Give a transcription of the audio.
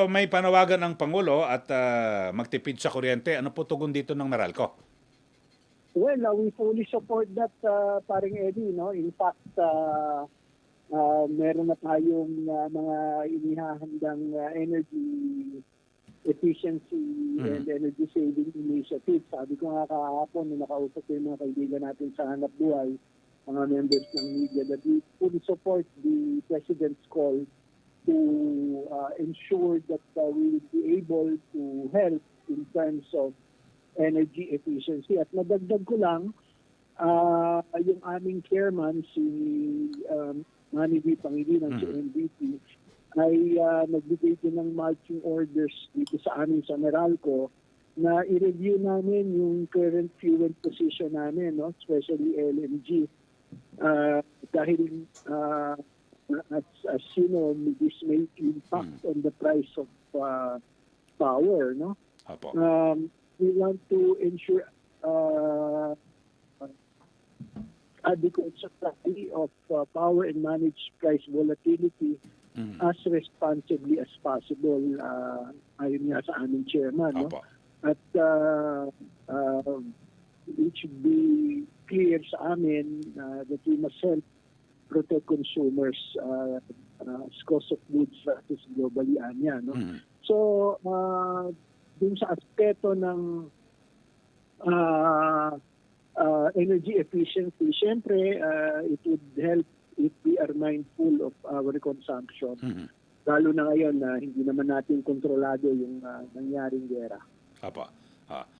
May panawagan ang Pangulo at magtipid sa kuryente. Ano po tugon dito ng Meralco? Well, we fully support that, paring Eddie, no? In fact, meron na tayong mga inihahandang energy efficiency and energy saving initiatives. Sabi ko nga kahapon, nung nakausap ko yung mga kaibigan natin sa Hanap Buhay, mga members ng media, that we fully support the President's call to ensure that we will be able to help in terms of energy efficiency. At nadagdag ko lang, yung aming chairman, si Manny V. Pangilinan, si MVP, ay nagbigay din ng marching orders dito sa amin sa Meralco na i-review namin yung current fuel position namin, no? Especially LNG. Dahil as you know, this may impact on the price of power, no? Apo. We want to ensure adequate supply of power and manage price volatility as responsibly as possible, ayon nga sa aming chairman. No? Apo. At it should be clear sa amin that we must help protect consumers as cost of goods versus globally anya. No? So, dun sa aspeto ng energy efficiency, syempre, it would help if we are mindful of our consumption. Lalo na ngayon na hindi naman natin kontrolado yung nangyaring gera. Apo.